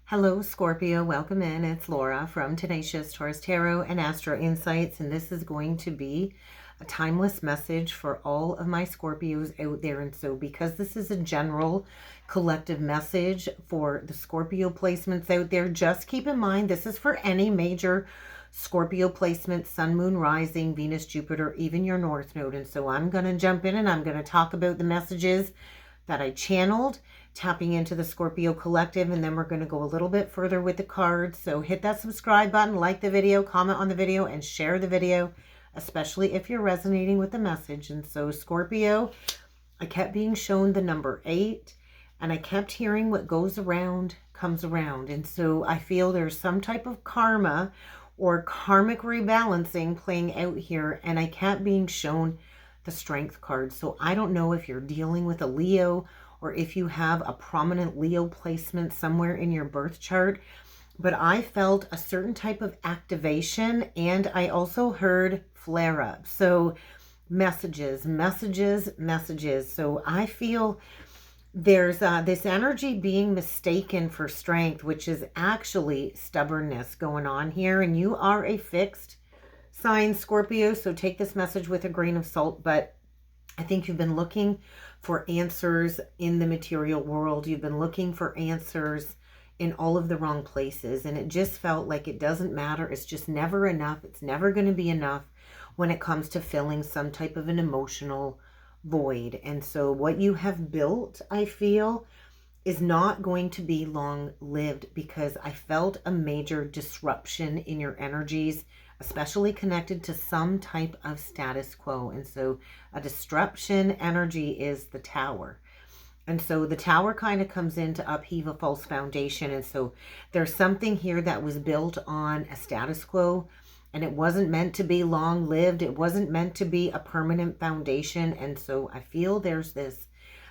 Hello, Scorpio. Welcome in. It's Laura from Tenacious Taurus Tarot and Astro Insights, and this is going to be a timeless message for all of my Scorpios out there. And so because this is a general collective message for the Scorpio placements out there, just keep in mind this is for any major Scorpio placement, Sun, Moon, Rising, Venus, Jupiter, even your North Node. And so I'm going to jump in and I'm going to talk about the messages that I channeled, tapping into the Scorpio collective, and then we're going to go a little bit further with the cards. So hit that subscribe button, like the video, comment on the video, and share the video, especially if you're resonating with the message. And so Scorpio, I kept being shown the number 8, and I kept hearing what goes around comes around. And so I feel there's some type of karma or karmic rebalancing playing out here, and I kept being shown the Strength card. So I don't know if you're dealing with a Leo or if you have a prominent Leo placement somewhere in your birth chart, but I felt a certain type of activation, and I also heard flare-up. So messages. So I feel there's this energy being mistaken for strength, which is actually stubbornness going on here, and you are a fixed sign, Scorpio, so take this message with a grain of salt. But I think you've been looking for answers in the material world. You've been looking for answers in all of the wrong places, and it just felt like it doesn't matter. It's just never enough. It's never going to be enough when it comes to filling some type of an emotional void. And so what you have built, I feel, is not going to be long-lived, because I felt a major disruption in your energies, especially connected to some type of status quo. And so a disruption energy is the Tower. And so the Tower kind of comes in to upheave a false foundation. And so there's something here that was built on a status quo, and it wasn't meant to be long-lived. It wasn't meant to be a permanent foundation. And so I feel there's this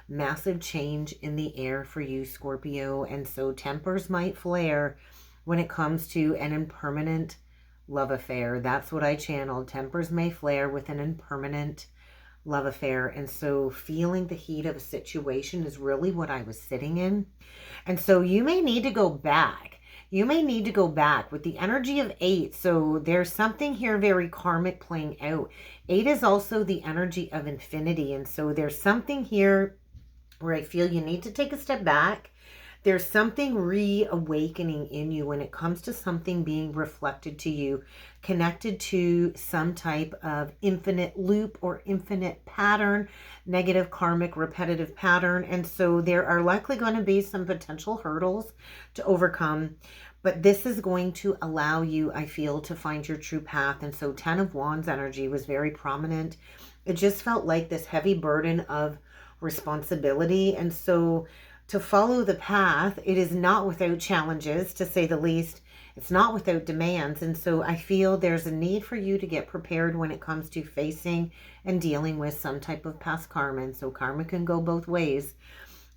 massive change in the air for you, Scorpio. And so tempers might flare when it comes to an impermanent love affair. That's what I channeled. Tempers may flare with an impermanent love affair. And so feeling the heat of a situation is really what I was sitting in. And so you may need to go back. You may need to go back with the energy of 8. So there's something here very karmic playing out. 8 is also the energy of infinity. And so there's something here where I feel you need to take a step back. There's something reawakening in you when it comes to something being reflected to you, connected to some type of infinite loop or infinite pattern, negative karmic repetitive pattern. And so there are likely going to be some potential hurdles to overcome, but this is going to allow you, I feel, to find your true path. And so 10 of Wands energy was very prominent. It just felt like this heavy burden of responsibility. And so to follow the path, it is not without challenges, to say the least. It's not without demands. And so I feel there's a need for you to get prepared when it comes to facing and dealing with some type of past karma. And so karma can go both ways.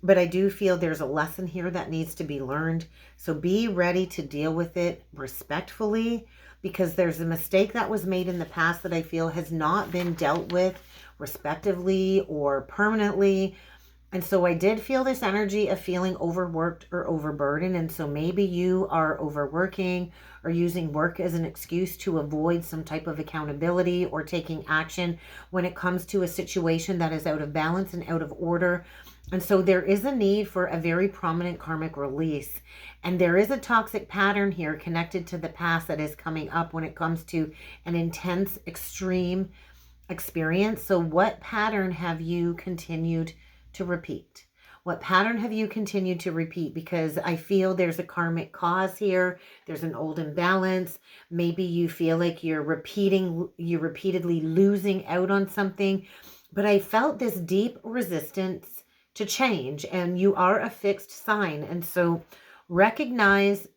But I do feel there's a lesson here that needs to be learned. So be ready to deal with it respectfully, because there's a mistake that was made in the past that I feel has not been dealt with respectively or permanently. And so I did feel this energy of feeling overworked or overburdened. And so maybe you are overworking or using work as an excuse to avoid some type of accountability or taking action when it comes to a situation that is out of balance and out of order. And so there is a need for a very prominent karmic release. And there is a toxic pattern here connected to the past that is coming up when it comes to an intense, extreme experience. So what pattern have you continued to repeat? What pattern have you continued to repeat? Because I feel there's a karmic cause here. There's an old imbalance. Maybe you feel like you're repeatedly losing out on something. But I felt this deep resistance to change, and you are a fixed sign. And so recognize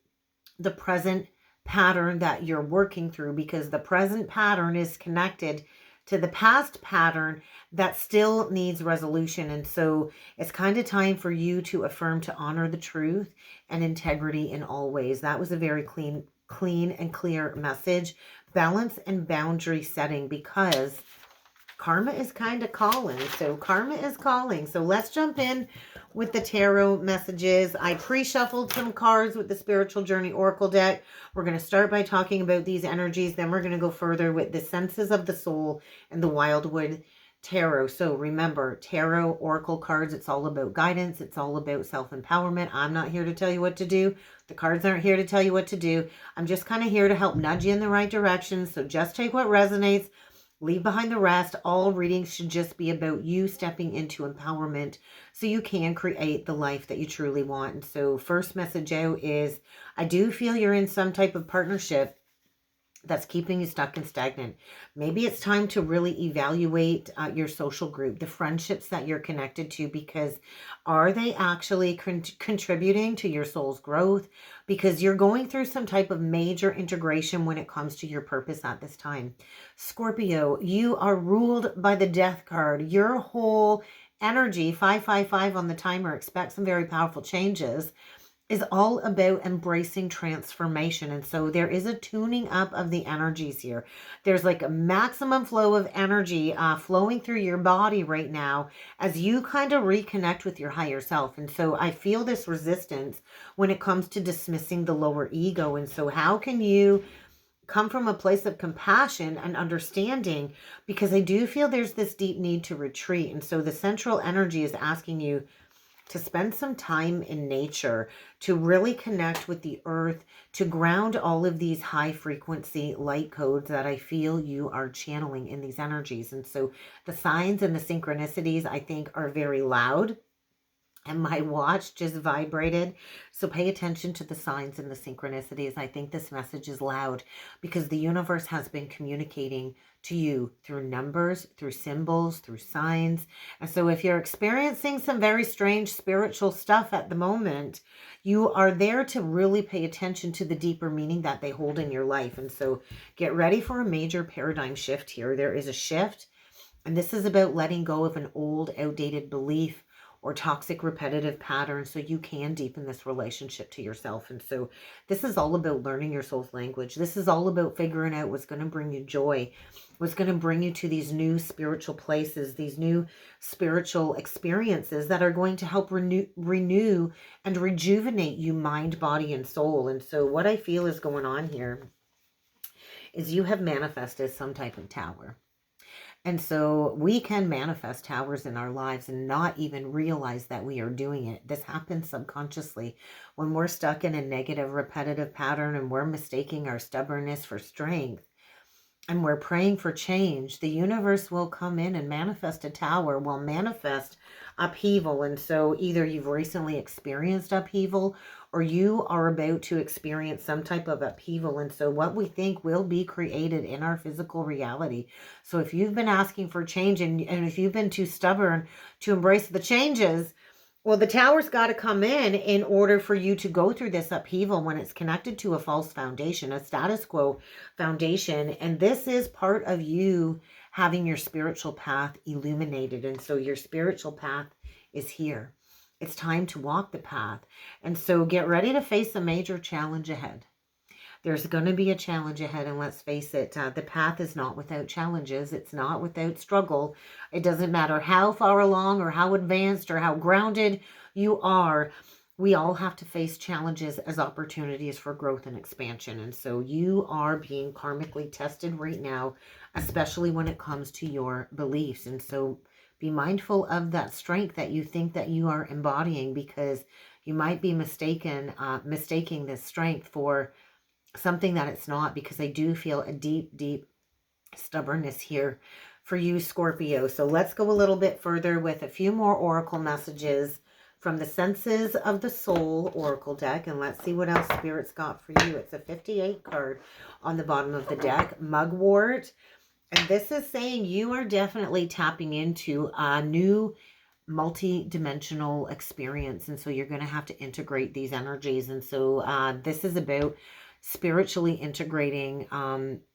the present pattern that you're working through, because the present pattern is connected to the past pattern that still needs resolution. And so it's kind of time for you to affirm to honor the truth and integrity in all ways. That was a very clean and clear message. Balance and boundary setting, because Karma is kind of calling. So karma is calling. So let's jump in with the tarot messages. I pre-shuffled some cards with the Spiritual Journey Oracle deck. We're going to start by talking about these energies. Then we're going to go further with the senses of the soul and the Wildwood Tarot. So remember, tarot oracle cards, it's all about guidance. It's all about self-empowerment. I'm not here to tell you what to do. The cards aren't here to tell you what to do. I'm just kind of here to help nudge you in the right direction. So just take what resonates. Leave behind the rest. All readings should just be about you stepping into empowerment so you can create the life that you truly want. And so first message out is, I do feel you're in some type of partnership that's keeping you stuck and stagnant. Maybe it's time to really evaluate your social group, the friendships that you're connected to, because are they actually contributing to your soul's growth? Because you're going through some type of major integration when it comes to your purpose at this time. Scorpio, you are ruled by the Death card. Your whole energy, 555 on the timer, expect some very powerful changes, is all about embracing transformation. And so there is a tuning up of the energies here. There's like a maximum flow of energy flowing through your body right now as you kind of reconnect with your higher self. And so I feel this resistance when it comes to dismissing the lower ego. And so how can you come from a place of compassion and understanding? Because I do feel there's this deep need to retreat. And so the central energy is asking you to spend some time in nature, to really connect with the earth, to ground all of these high frequency light codes that I feel you are channeling in these energies. And so the signs and the synchronicities, I think, are very loud. And my watch just vibrated. So pay attention to the signs and the synchronicities. I think this message is loud because the universe has been communicating to you through numbers, through symbols, through signs. And so if you're experiencing some very strange spiritual stuff at the moment, you are there to really pay attention to the deeper meaning that they hold in your life. And so get ready for a major paradigm shift here. There is a shift, and this is about letting go of an old, outdated belief or toxic repetitive patterns so you can deepen this relationship to yourself. And so this is all about learning your soul's language. This is all about figuring out what's going to bring you joy, what's going to bring you to these new spiritual places, these new spiritual experiences that are going to help renew and rejuvenate you mind, body, and soul. And so what I feel is going on here is you have manifested some type of tower. And so we can manifest towers in our lives and not even realize that we are doing it. This happens subconsciously when we're stuck in a negative, repetitive pattern and we're mistaking our stubbornness for strength and we're praying for change. The universe will come in and manifest a tower, will manifest upheaval. And so either you've recently experienced upheaval or you are about to experience some type of upheaval. And so what we think will be created in our physical reality. So if you've been asking for change and if you've been too stubborn to embrace the changes, well, the tower's got to come in order for you to go through this upheaval when it's connected to a false foundation, a status quo foundation. And this is part of you having your spiritual path illuminated. And so your spiritual path is here. It's time to walk the path. And so get ready to face a major challenge ahead. There's going to be a challenge ahead, and let's face it, the path is not without challenges. It's not without struggle. It doesn't matter how far along or how advanced or how grounded you are. We all have to face challenges as opportunities for growth and expansion. And so you are being karmically tested right now, especially when it comes to your beliefs. And so be mindful of that strength that you think that you are embodying, because you might be mistaking this strength for something that it's not, because I do feel a deep, deep stubbornness here for you, Scorpio. So let's go a little bit further with a few more oracle messages from the Senses of the Soul Oracle deck. And let's see what else Spirit's got for you. It's a 58 card on the bottom of the deck, Mugwort. And this is saying you are definitely tapping into a new multi-dimensional experience. And so you're going to have to integrate these energies. And so this is about spiritually integrating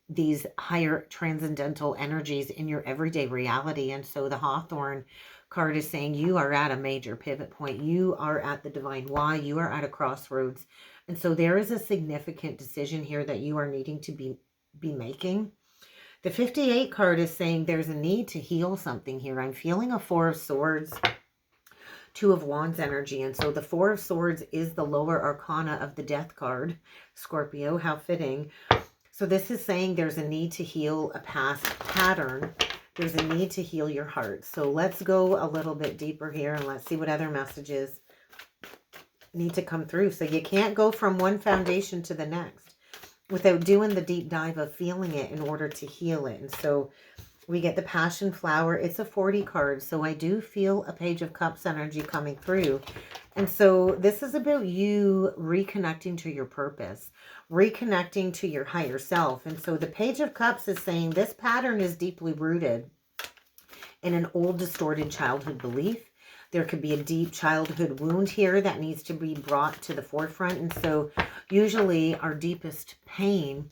these higher transcendental energies in your everyday reality. And so the Hawthorn card is saying you are at a major pivot point. You are at the divine why. You are at a crossroads. And so there is a significant decision here that you are needing to be making. The 58 card is saying there's a need to heal something here. I'm feeling a Four of Swords, Two of Wands energy. And so the Four of Swords is the lower arcana of the Death card. Scorpio, how fitting. So this is saying there's a need to heal a past pattern. There's a need to heal your heart. So let's go a little bit deeper here and let's see what other messages need to come through. So you can't go from one foundation to the next without doing the deep dive of feeling it in order to heal it. And so we get the Passion Flower. It's a 40 card. So I do feel a Page of Cups energy coming through. And so this is about you reconnecting to your purpose, reconnecting to your higher self. And so the Page of Cups is saying this pattern is deeply rooted in an old distorted childhood belief. There could be a deep childhood wound here that needs to be brought to the forefront. And so usually our deepest pain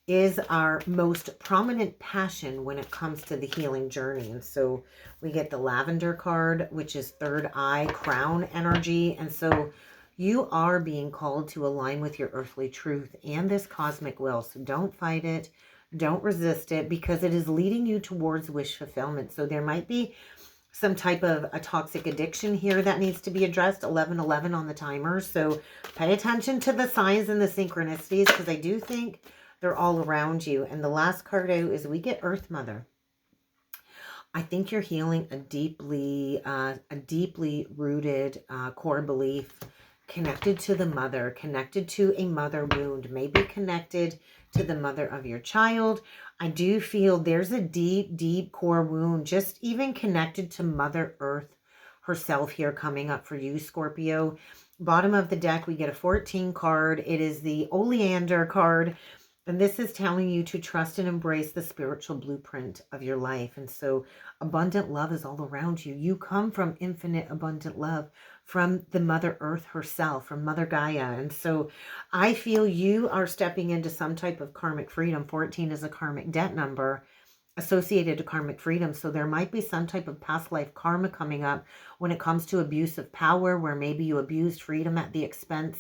is our most prominent passion when it comes to the healing journey. And so we get the Lavender card, which is third eye, crown energy. And so you are being called to align with your earthly truth and this cosmic will. So don't fight it. Don't resist it, because it is leading you towards wish fulfillment. So there might be some type of a toxic addiction here that needs to be addressed. 11:11 on the timer. So pay attention to the signs and the synchronicities, because I do think they're all around you. And the last card out is we get Earth Mother. I think you're healing a deeply rooted core belief connected to the mother, connected to a mother wound, maybe connected to the mother of your child. I do feel there's a deep, deep core wound, just even connected to Mother Earth herself here coming up for you, Scorpio. Bottom of the deck, we get a 14 card. It is the Oleander card. And this is telling you to trust and embrace the spiritual blueprint of your life. And so abundant love is all around you. You come from infinite abundant love from the Mother Earth herself, from Mother Gaia. And so I feel you are stepping into some type of karmic freedom. 14 is a karmic debt number associated to karmic freedom. So there might be some type of past life karma coming up when it comes to abuse of power, where maybe you abused freedom at the expense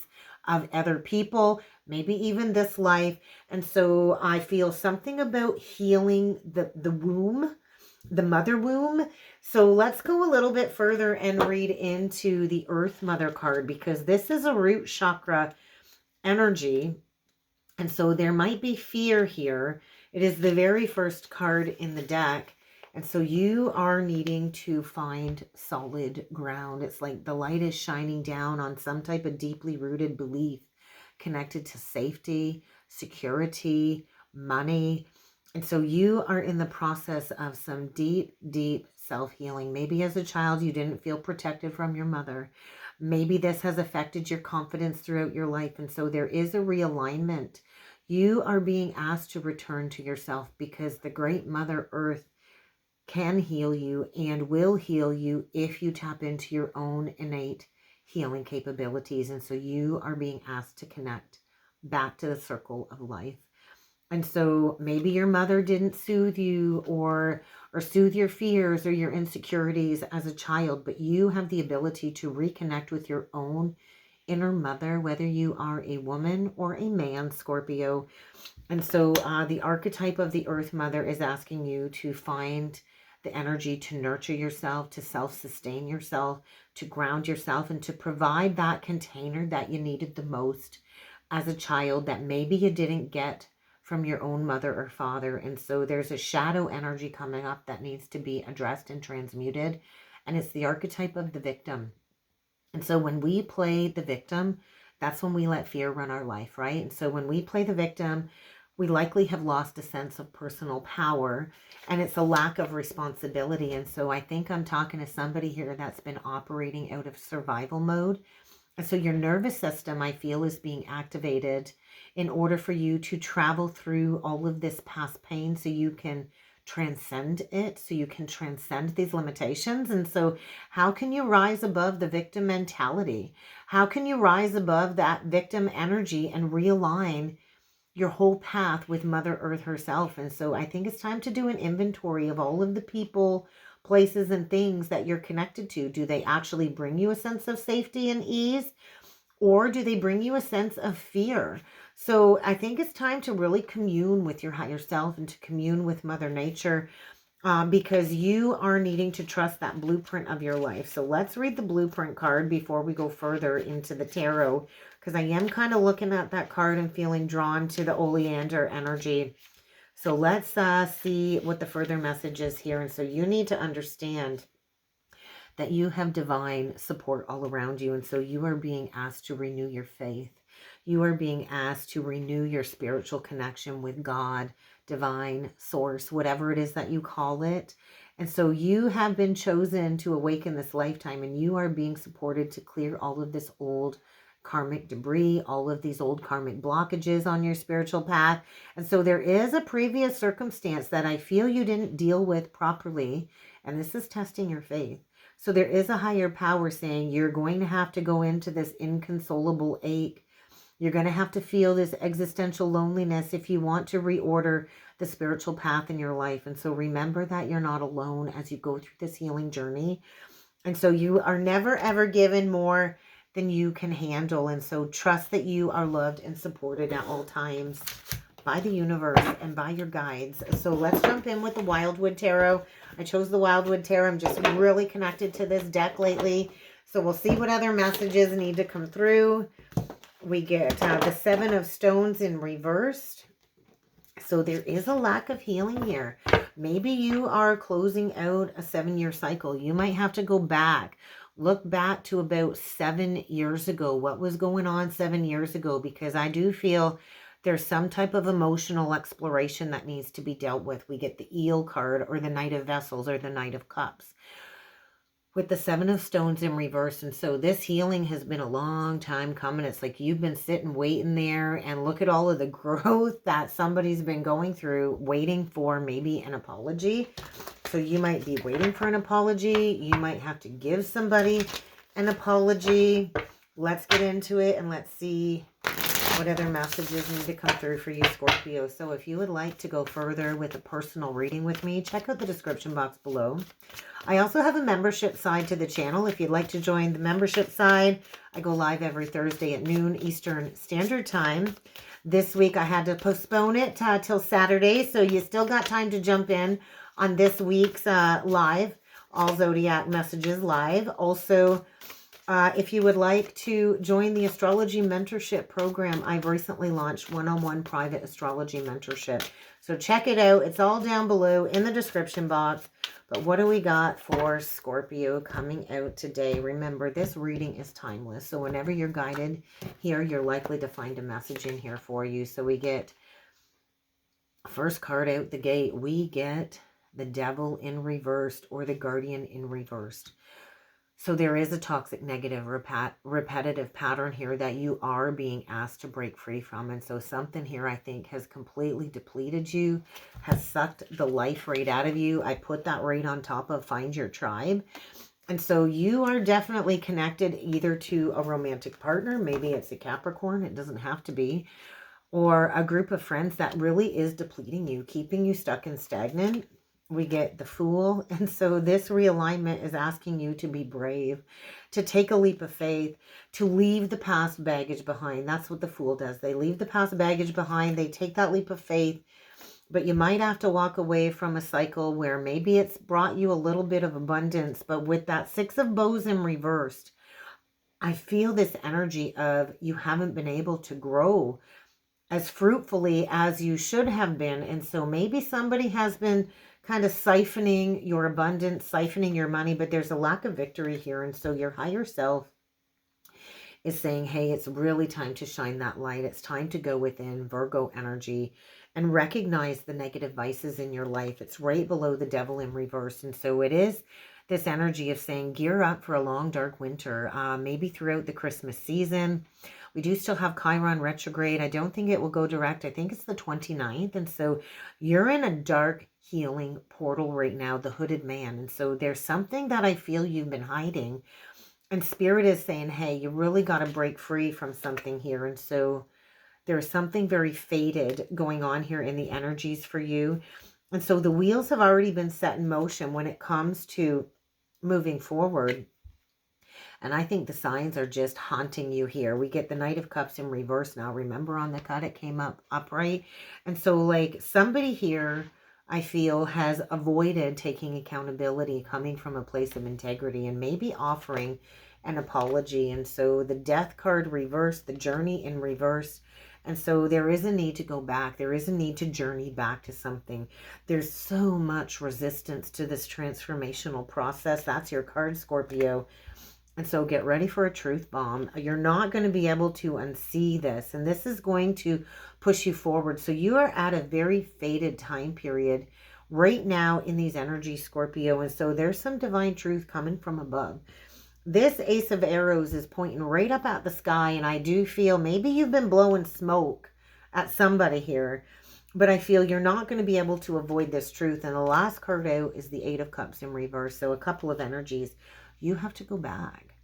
of other people, maybe even this life. And so I feel something about healing the womb, the mother womb. So let's go a little bit further and read into the Earth Mother card, because this is a root chakra energy. And so there might be fear here. It is the very first card in the deck. And so you are needing to find solid ground. It's like the light is shining down on some type of deeply rooted belief connected to safety, security, money. And so you are in the process of some deep, deep self-healing. Maybe as a child, you didn't feel protected from your mother. Maybe this has affected your confidence throughout your life. And so there is a realignment. You are being asked to return to yourself, because the great Mother Earth can heal you and will heal you if you tap into your own innate healing capabilities. And so you are being asked to connect back to the circle of life. And so maybe your mother didn't soothe you or soothe your fears or your insecurities as a child, but you have the ability to reconnect with your own inner mother, whether you are a woman or a man, Scorpio. And so the archetype of the Earth Mother is asking you to find the energy to nurture yourself, to self-sustain yourself, to ground yourself, and to provide that container that you needed the most as a child that maybe you didn't get from your own mother or father. And so there's a shadow energy coming up that needs to be addressed and transmuted. And it's the archetype of the victim. And so when we play the victim, that's when we let fear run our life, right? And so when we play the victim, we likely have lost a sense of personal power, and it's a lack of responsibility. And so I think I'm talking to somebody here that's been operating out of survival mode. And so your nervous system, I feel, is being activated in order for you to travel through all of this past pain so you can transcend it, so you can transcend these limitations. And so how can you rise above the victim mentality? How can you rise above that victim energy and realign your whole path with Mother Earth herself? And so I think it's time to do an inventory of all of the people, places, and things that you're connected to. Do they actually bring you a sense of safety and ease? Or do they bring you a sense of fear? So I think it's time to really commune with your higher self and to commune with Mother Nature, because you are needing to trust that blueprint of your life. So let's read the blueprint card before we go further into the tarot, because I am kind of looking at that card and feeling drawn to the oleander energy. So let's see what the further message is here. And so you need to understand that you have divine support all around you. And so you are being asked to renew your faith. You are being asked to renew your spiritual connection with God, divine source, whatever it is that you call it. And so you have been chosen to awaken this lifetime, and you are being supported to clear all of this old karmic debris, all of these old karmic blockages on your spiritual path. And so there is a previous circumstance that I feel you didn't deal with properly, and this is testing your faith. So there is a higher power saying you're going to have to go into this inconsolable ache. You're going to have to feel this existential loneliness if you want to reorder the spiritual path in your life. And so remember that you're not alone as you go through this healing journey. And so you are never, ever given more than you can handle. And so trust that you are loved and supported at all times by the universe and by your guides. So let's jump in with the Wildwood Tarot. I chose the Wildwood Tarot. I'm just really connected to this deck lately. So we'll see what other messages need to come through. We get the Seven of Stones in reversed. So there is a lack of healing here. Maybe you are closing out a 7-year cycle. You might have to go back. Look back to about 7 years ago. What was going on 7 years ago? Because I do feel there's some type of emotional exploration that needs to be dealt with. We get the Eel card, or the Knight of Vessels, or the Knight of Cups, with the Seven of Stones in reverse. And so this healing has been a long time coming. It's like you've been sitting waiting there, and look at all of the growth that somebody's been going through, waiting for maybe an apology. So you might be waiting for an apology. You might have to give somebody an apology. Let's get into it and let's see what other messages need to come through for you, Scorpio. So if you would like to go further with a personal reading with me, check out the description box below. I also have a membership side to the channel. If you'd like to join the membership side, I go live every Thursday at noon Eastern Standard Time. This week I had to postpone it till Saturday, so you still got time to jump in on this week's live, All Zodiac Messages live. Also, if you would like to join the Astrology Mentorship program, I've recently launched one-on-one private astrology mentorship. So check it out. It's all down below in the description box. But what do we got for Scorpio coming out today? Remember, this reading is timeless. So whenever you're guided here, you're likely to find a message in here for you. So we get, first card out the gate, we get the Devil in reversed, or the Guardian in reversed. So there is a toxic, negative, repetitive pattern here that you are being asked to break free from. And so something here, I think, has completely depleted you, has sucked the life right out of you. I put that right on top of Find Your Tribe. And so you are definitely connected either to a romantic partner. Maybe it's a Capricorn. It doesn't have to be. Or a group of friends that really is depleting you, keeping you stuck and stagnant. We get the Fool. And so this realignment is asking you to be brave, to take a leap of faith, to leave the past baggage behind. That's what the Fool does. They leave the past baggage behind. They take that leap of faith. But you might have to walk away from a cycle where maybe it's brought you a little bit of abundance. But with that Six of Bows in reversed, I feel this energy of you haven't been able to grow as fruitfully as you should have been. And so maybe somebody has been kind of siphoning your abundance, siphoning your money, but there's a lack of victory here. And so your higher self is saying, hey, it's really time to shine that light. It's time to go within, Virgo energy, and recognize the negative vices in your life. It's right below the Devil in reverse. And so it is this energy of saying, gear up for a long, dark winter, maybe throughout the Christmas season. We do still have Chiron retrograde. I don't think it will go direct. I think it's the 29th. And so you're in a dark healing portal right now, the Hooded Man. And so there's something that I feel you've been hiding. And Spirit is saying, hey, you really got to break free from something here. And so there's something very faded going on here in the energies for you. And so the wheels have already been set in motion when it comes to moving forward. And I think the signs are just haunting you here. We get the Knight of Cups in reverse now. Remember on the cut, it came up upright. And so like somebody here, I feel, has avoided taking accountability, coming from a place of integrity, and maybe offering an apology. And so the Death card reversed, the Journey in reverse. And so there is a need to go back. There is a need to journey back to something. There's so much resistance to this transformational process. That's your card, Scorpio. And so get ready for a truth bomb. You're not going to be able to unsee this. And this is going to push you forward. So you are at a very fated time period right now in these energies, Scorpio. And so there's some divine truth coming from above. This Ace of Arrows is pointing right up at the sky, and I do feel maybe you've been blowing smoke at somebody here, but I feel you're not going to be able to avoid this truth. And the last card out is the Eight of Cups in reverse, so a couple of energies. You have to go back.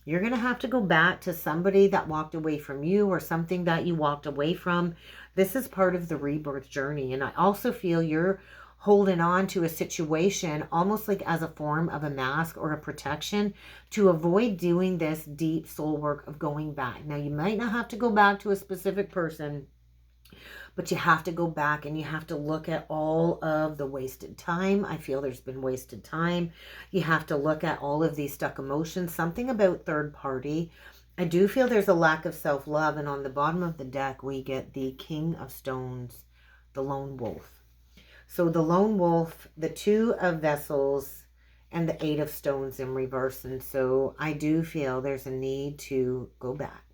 You're going to have to go back to somebody that walked away from you or something that you walked away from. This is part of the rebirth journey, and I also feel you're holding on to a situation almost like as a form of a mask or a protection to avoid doing this deep soul work of going back. Now, you might not have to go back to a specific person, but you have to go back and you have to look at all of the wasted time. I feel there's been wasted time. You have to look at all of these stuck emotions, something about third party. I do feel there's a lack of self-love. And on the bottom of the deck, we get the King of Stones, the Lone Wolf. So the Lone Wolf, the Two of Vessels, and the Eight of Stones in reverse. And so I do feel there's a need to go back,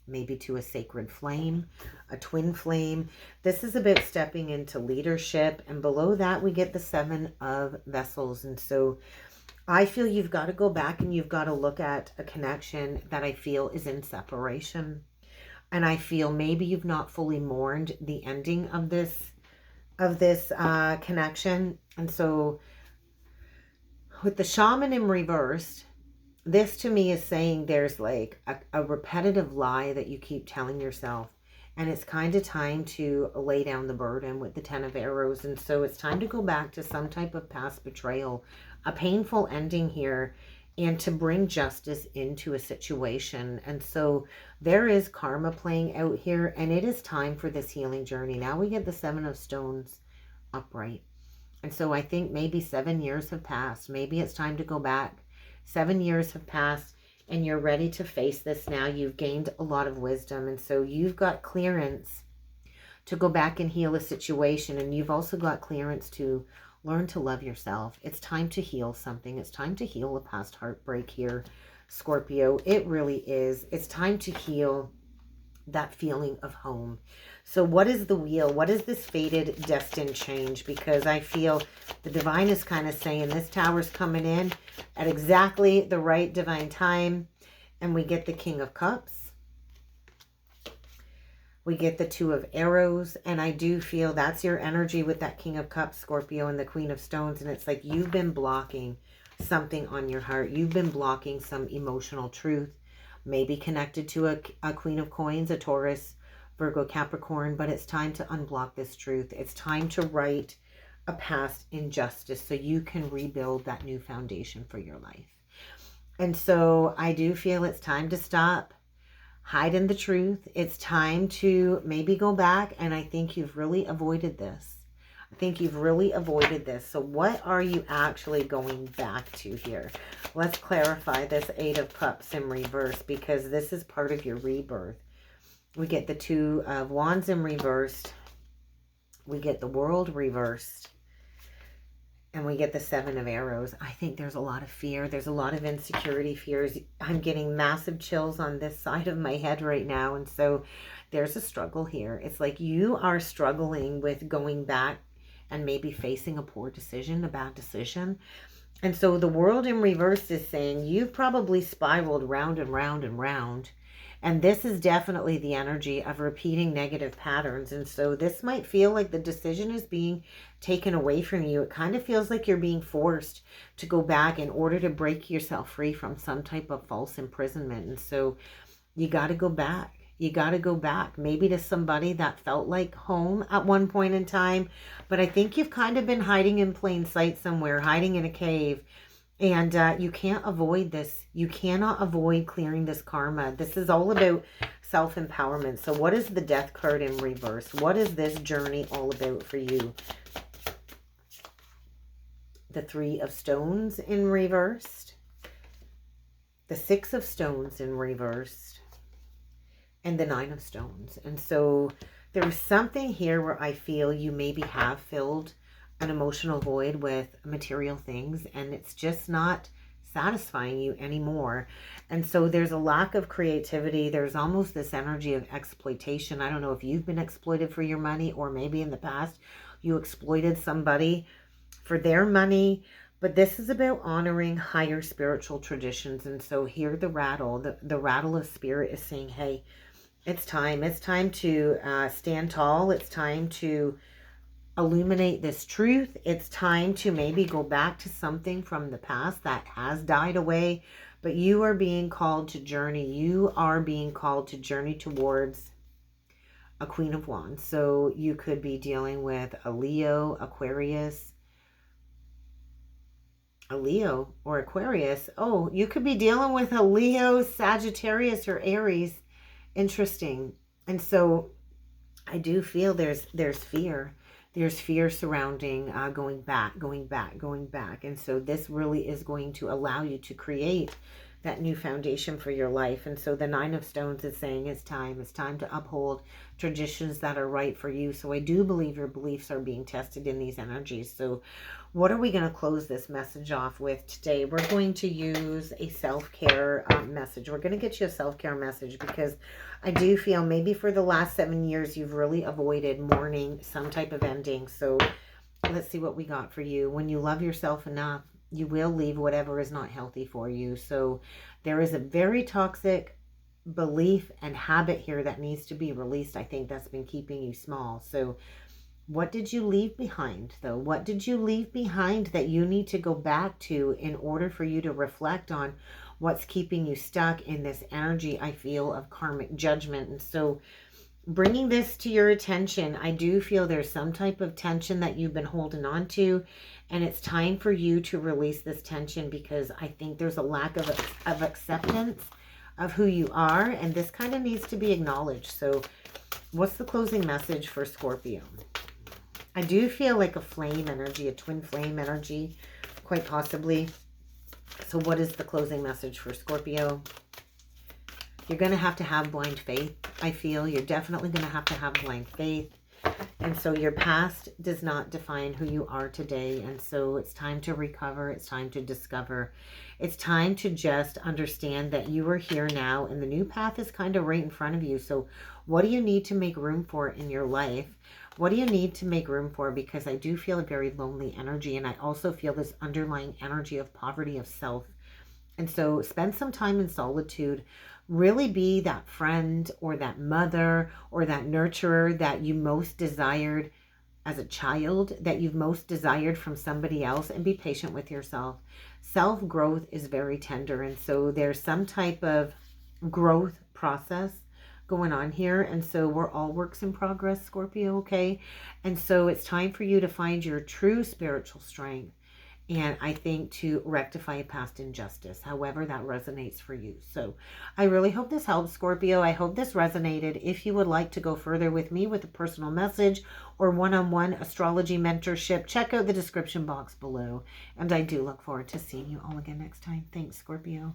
maybe to a sacred flame, a twin flame. This is about stepping into leadership. And below that, we get the Seven of Vessels. And so I feel you've got to go back and you've got to look at a connection that I feel is in separation. And I feel maybe you've not fully mourned the ending of this connection. And so with the Shaman in reverse, this to me is saying there's like a repetitive lie that you keep telling yourself, and it's kind of time to lay down the burden with the Ten of Arrows. And so it's time to go back to some type of past betrayal, a painful ending here, and to bring justice into a situation. And so there is karma playing out here, and it is time for this healing journey. Now we get the Seven of Stones upright. And so I think maybe 7 years have passed. Maybe it's time to go back. 7 years have passed, and you're ready to face this now. You've gained a lot of wisdom, and so you've got clearance to go back and heal a situation, and you've also got clearance to learn to love yourself. It's time to heal something. It's time to heal a past heartbreak here, Scorpio. It really is. It's time to heal that feeling of home. So what is the wheel? What is this fated, destined change? Because I feel the divine is kind of saying this tower's coming in at exactly the right divine time. And we get the King of Cups. We get the Two of Arrows, and I do feel that's your energy with that King of Cups, Scorpio, and the Queen of Stones. And it's like you've been blocking something on your heart. You've been blocking some emotional truth, maybe connected to a Queen of Coins, a Taurus, Virgo, Capricorn. But it's time to unblock this truth. It's time to right a past injustice so you can rebuild that new foundation for your life. And so I do feel it's time to stop hiding the truth. It's time to maybe go back, and I think you've really avoided this. I think you've really avoided this. So what are you actually going back to here? Let's clarify this Eight of Cups in reverse, because this is part of your rebirth. We get the Two of Wands in reversed. We get the World reversed. And we get the Seven of Arrows. I think there's a lot of fear. There's a lot of insecurity, fears. I'm getting massive chills on this side of my head right now. And so there's a struggle here. It's like you are struggling with going back and maybe facing a poor decision, a bad decision. And so the World in reverse is saying you've probably spiraled round and round and round. And this is definitely the energy of repeating negative patterns. And so this might feel like the decision is being taken away from you. It kind of feels like you're being forced to go back in order to break yourself free from some type of false imprisonment. And so you got to go back. You got to go back, maybe to somebody that felt like home at one point in time. But I think you've kind of been hiding in plain sight somewhere, hiding in a cave. And you can't avoid this. You cannot avoid clearing this karma. This is all about self-empowerment. So what is the Death card in reverse? What is this journey all about for you? The Three of Stones in reversed. The Six of Stones in reversed. And the Nine of Stones. And so there's something here where I feel you maybe have filled an emotional void with material things, and it's just not satisfying you anymore. And so there's a lack of creativity. There's almost this energy of exploitation. I don't know if you've been exploited for your money, or maybe in the past you exploited somebody for their money. But this is about honoring higher spiritual traditions. And so here the rattle, the rattle of spirit is saying, hey, it's time. It's time to stand tall. It's time to illuminate this truth. It's time to maybe go back to something from the past that has died away, but you are being called to journey. You are being called to journey towards a Queen of Wands. So you could be dealing with a Leo, Aquarius, a Leo or Aquarius. Oh, you could be dealing with a Leo, Sagittarius, or Aries. Interesting. And so I do feel there's fear. There's fear surrounding going back. And so this really is going to allow you to create that new foundation for your life. And so the Nine of Stones is saying it's time. It's time to uphold traditions that are right for you. So I do believe your beliefs are being tested in these energies. So what are we going to close this message off with today? We're going to use a self-care message. We're going to get you a self-care message because I do feel maybe for the last 7 years you've really avoided mourning some type of ending. So let's see what we got for you. When you love yourself enough, you will leave whatever is not healthy for you. So there is a very toxic belief and habit here that needs to be released. I think that's been keeping you small. So what did you leave behind, though? What did you leave behind that you need to go back to in order for you to reflect on what's keeping you stuck in this energy, I feel, of karmic judgment? And so bringing this to your attention, I do feel there's some type of tension that you've been holding on to, and it's time for you to release this tension because I think there's a lack of acceptance of who you are, and this kind of needs to be acknowledged. So what's the closing message for Scorpio? I do feel like a flame energy, a twin flame energy, quite possibly. So what is the closing message for Scorpio? You're going to have blind faith, I feel. You're definitely going to have blind faith. And so your past does not define who you are today. And so it's time to recover. It's time to discover. It's time to just understand that you are here now and the new path is kind of right in front of you. So what do you need to make room for in your life? What do you need to make room for? Because I do feel a very lonely energy, and I also feel this underlying energy of poverty of self. And so spend some time in solitude. Really be that friend or that mother or that nurturer that you most desired as a child, that you've most desired from somebody else, and be patient with yourself. Self-growth is very tender, and so there's some type of growth process going on here. And so we're all works in progress, Scorpio, okay? And so it's time for you to find your true spiritual strength. And I think to rectify past injustice, however that resonates for you. So I really hope this helps, Scorpio. I hope this resonated. If you would like to go further with me with a personal message or one-on-one astrology mentorship, check out the description box below. And I do look forward to seeing you all again next time. Thanks, Scorpio.